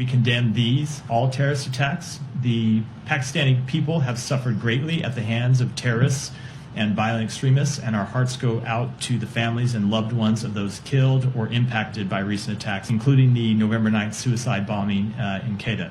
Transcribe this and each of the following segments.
We condemn all terrorist attacks. The Pakistani people have suffered greatly at the hands of terrorists and violent extremists, and our hearts go out to the families and loved ones of those killed or impacted by recent attacks, including the November 9th suicide bombing in Quetta.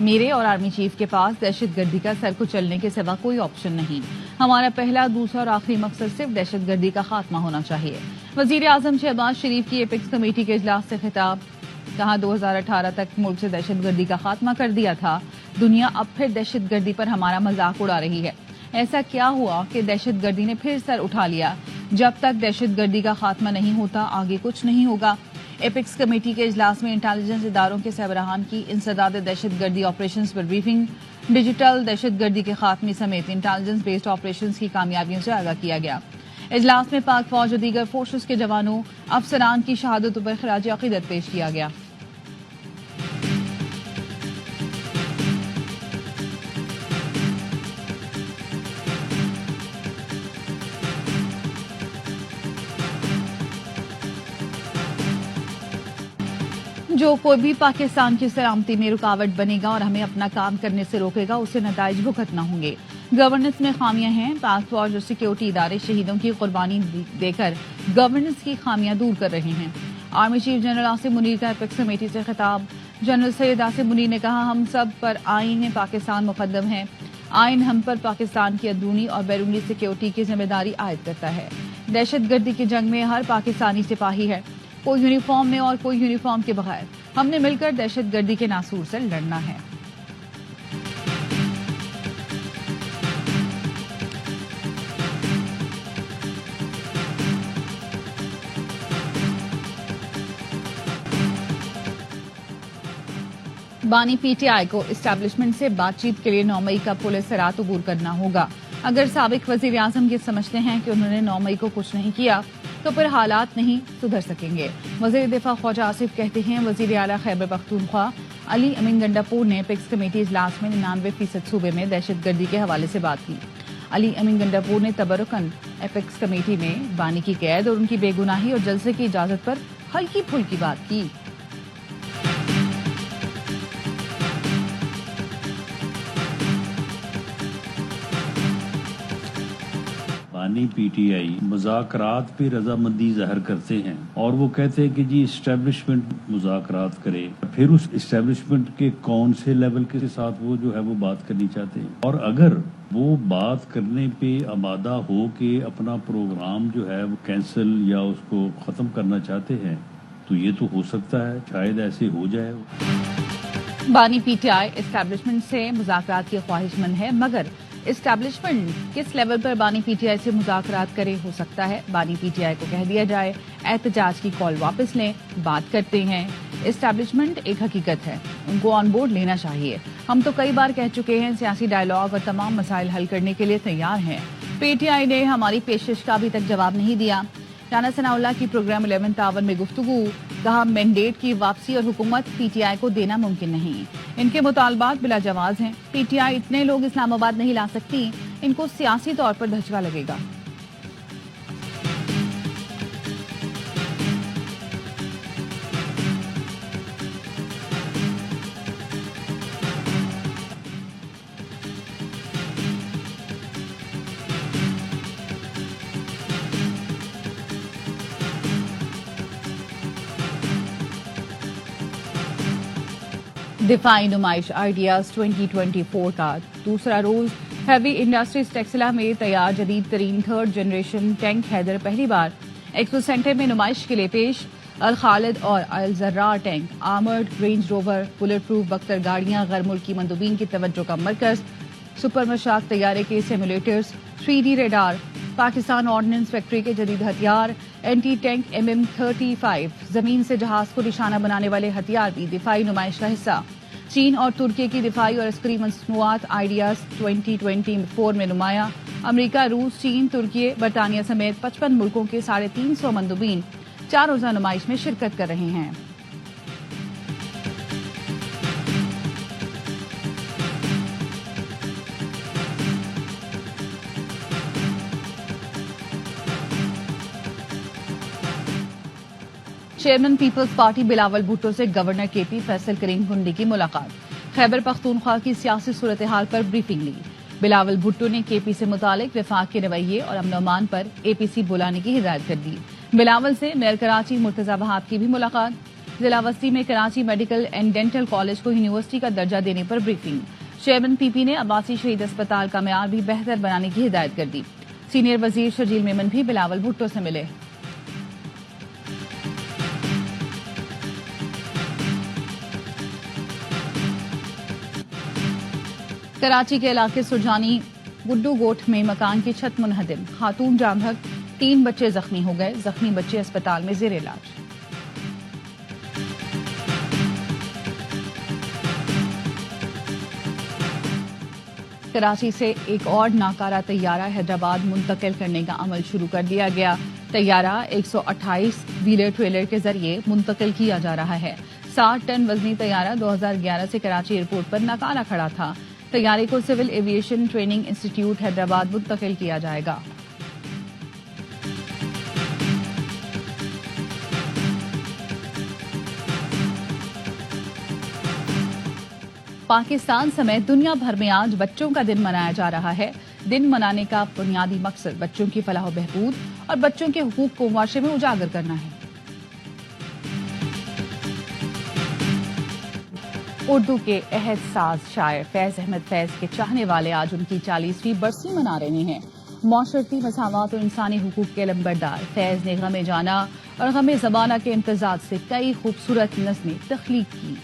میرے اور army chief کے پاس دہشت گردی کا سر کو چلنے کے سوا کوئی آپشن نہیں. ہمارا پہلا، دوسرا اور آخری مقصد صرف دہشت گردی کا خاتمہ ہونا چاہیے. وزیر اعظم شہباز شریف کی ایپیکس کمیٹی کے اجلاس سے خطاب. کہا 2018 تک ملک سے دہشت گردی کا خاتمہ کر دیا تھا. دنیا اب پھر دہشت گردی پر ہمارا مذاق اڑا رہی ہے. ایسا کیا ہوا کہ دہشت گردی نے پھر سر اٹھا لیا؟ جب تک دہشت گردی کا خاتمہ نہیں ہوتا آگے کچھ نہیں ہوگا. ایپیکس کمیٹی کے اجلاس میں انٹیلیجنس اداروں کے سربراہان کی انسداد دہشت گردی آپریشنز پر بریفنگ. ڈیجیٹل دہشت گردی کے خاتمے سمیت انٹیلیجنس بیسڈ آپریشنز کی کامیابیوں سے آگاہ کیا گیا. اجلاس میں پاک فوج اور دیگر فورسز کے جوانوں، افسران کی شہادتوں پر خراج عقیدت پیش کیا گیا. جو کوئی بھی پاکستان کی سلامتی میں رکاوٹ بنے گا اور ہمیں اپنا کام کرنے سے روکے گا اسے نتائج بھگتنا ہوں گے. گورننس میں خامیاں ہیں. پاک فوج اور سیکیورٹی ادارے شہیدوں کی قربانی دے کر گورننس کی خامیاں دور کر رہے ہیں. Army chief general Asim Munir کا ایپیکس کمیٹی سے خطاب. جنرل سید عاصم منیر نے کہا ہم سب پر آئین پاکستان مقدم ہے. آئین ہم پر پاکستان کی اندرونی اور بیرونی سیکیورٹی کی ذمہ داری عائد کرتا ہے. دہشت گردی کی جنگ میں ہر پاکستانی سپاہی ہے، کوئی یونیفارم میں اور کوئی یونیفارم کے بغیر. ہم نے مل کر دہشت گردی کے ناسور سے لڑنا ہے. بانی پی ٹی آئی کو اسٹیبلشمنٹ سے بات چیت کے لیے 9 مئی کا پولیس سرات عبور کرنا ہوگا. اگر سابق وزیر اعظم یہ سمجھتے ہیں کہ انہوں نے 9 مئی کو کچھ نہیں کیا تو پھر حالات نہیں سدھر سکیں گے. وزیر دفاع خواجہ آصف کہتے ہیں وزیر اعلیٰ خیبر پختونخوا علی امین گنڈاپور نے ایپیکس کمیٹی اجلاس میں 99% صوبے میں دہشت گردی کے حوالے سے بات کی. علی امین گنڈاپور نے تبرکن ایپیکس کمیٹی میں بانی کی قید اور ان کی بے گناہی اور جلسے کی اجازت پر ہلکی پھلکی بات کی. بانی پی ٹی آئی مذاکرات پہ رضامندی ظاہر کرتے ہیں اور وہ کہتے ہیں کہ جی اسٹیبلشمنٹ مذاکرات کرے. پھر اس اسٹیبلشمنٹ کے کون سے لیول کے ساتھ وہ جو ہے وہ بات کرنی چاہتے ہیں، اور اگر وہ بات کرنے پہ آمادہ ہو کے اپنا پروگرام جو ہے وہ کینسل یا اس کو ختم کرنا چاہتے ہیں تو یہ تو ہو سکتا ہے، شاید ایسے ہو جائے. بانی پی ٹی آئی اسٹیبلشمنٹ سے مذاکرات کی خواہش مند ہے، مگر اسٹیبلشمنٹ کس لیول پر بانی پی ٹی آئی سے مذاکرات کرے ہو سکتا ہے. بانی پی ٹی آئی کو کہہ دیا جائے احتجاج کی کال واپس لیں، بات کرتے ہیں. اسٹیبلشمنٹ ایک حقیقت ہے، ان کو آن بورڈ لینا چاہیے. ہم تو کئی بار کہہ چکے ہیں سیاسی ڈائیلاگ اور تمام مسائل حل کرنے کے لیے تیار ہیں. پی ٹی آئی نے ہماری پیشکش کا ابھی تک جواب نہیں دیا. رانا ثناء اللہ کی پروگرام 11 تعاون میں گفتگو. کہا مینڈیٹ کی واپسی اور حکومت پی ٹی آئی کو دینا ممکن نہیں. ان کے مطالبات بلا جواز ہیں. پی ٹی آئی اتنے لوگ اسلام آباد نہیں لا سکتی، ان کو سیاسی طور پر دھچکا لگے گا. دفاعی نمائش آئیڈیاز 2024 کا دوسرا روز ہیوی انڈسٹریز ٹیکسلا میں تیار جدید ترین 3rd جنریشن ٹینک حیدر پہلی بار ایکسپو سینٹر میں نمائش کے لیے پیش. الخالد اور الزرار tank, armoured Range Rover, bullet proof بختر گاڑیاں غیر ملکی مندوبین کی توجہ کا مرکز. سپر مشاق طیارے کے simulators, 3D radar, Pakistan ordnance factory کے جدید ہتھیار، اینٹی ٹینک MM-35، زمین سے جہاز کو نشانہ بنانے والے ہتھیار بھی دفاعی نمائش کا حصہ. چین اور ترکی کی دفاعی اور عسکری مصنوعات آئیڈیاز 2024 میں نمایاں. امریکہ، روس، چین، ترکی، برطانیہ سمیت 55 ملکوں کے 350 مندوبین 4 روزہ نمائش میں شرکت کر رہے ہیں. چیئرمین پیپلز پارٹی بلاول بھٹو سے گورنر کے پی فیصل کریم گنڈی کی ملاقات. خیبر پختونخوا کی سیاسی صورتحال پر بریفنگ لی. بلاول بھٹو نے کے پی سے متعلق وفاق کے رویے اور امن و امان پر اے پی سی بلانے کی ہدایت کر دی. بلاول سے میئر کراچی مرتضی وہاب کی بھی ملاقات. ضلع وسطی میں Karachi medical and dental college کو یونیورسٹی کا درجہ دینے پر بریفنگ. چیئرمین پی پی نے عباسی شہید اسپتال کا معیار بھی بہتر بنانے کی ہدایت کر دی. سینئر وزیر شرجیل میمن بھی بلاول بھٹو سے ملے. کراچی کے علاقے سرجانی گڈو گوٹھ میں مکان کی چھت منہدم، خاتون جام بحق، 3 بچے زخمی ہو گئے. زخمی بچے اسپتال میں زیر علاج. کراچی سے ایک اور ناکارہ طیارہ حیدرآباد منتقل کرنے کا عمل شروع کر دیا گیا. طیارہ 128 ویلر ٹریلر کے ذریعے منتقل کیا جا رہا ہے. 60 ٹن وزنی طیارہ 2011 سے کراچی ایئرپورٹ پر ناکارہ کھڑا تھا. طیارے کو civil aviation training institute Hyderabad منتقل کیا جائے گا. پاکستان سمیت دنیا بھر میں آج بچوں کا دن منایا جا رہا ہے. دن منانے کا بنیادی مقصد بچوں کی فلاح و بہبود اور بچوں کے حقوق کو معاشرے میں اجاگر کرنا ہے. اردو کے عہد ساز شاعر فیض احمد فیض کے چاہنے والے آج ان کی 40ویں برسی منا رہے ہیں. معاشرتی مساوات اور انسانی حقوق کے لمبردار فیض نے غم جانا اور غم زمانہ کے امتزاج سے کئی خوبصورت نظمیں تخلیق کی.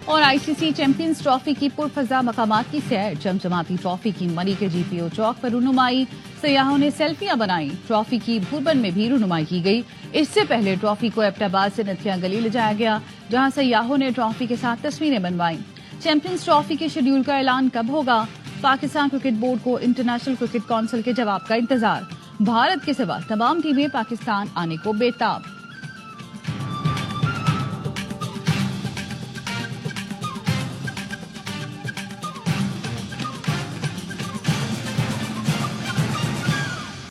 اور آئی سی سی چیمپئنز ٹرافی کی پرفضا مقامات کی سیر. جمجماتی ٹرافی کی منی کے جی پی او چوک پر رونمائی، سیاحوں نے سیلفیاں بنائی. ٹرافی کی بھوربن میں بھی رونمائی کی گئی. اس سے پہلے ٹرافی کو ایبٹ آباد سے نتھیا گلی لے جایا گیا، جہاں سیاحوں نے ٹرافی کے ساتھ تصویریں بنوائیں. چیمپئنز ٹرافی کے شیڈول کا اعلان کب ہوگا؟ پاکستان کرکٹ بورڈ کو انٹرنیشنل کرکٹ کونسل کے جواب کا انتظار. بھارت کے سوا تمام ٹیمیں پاکستان آنے کو بے تاب.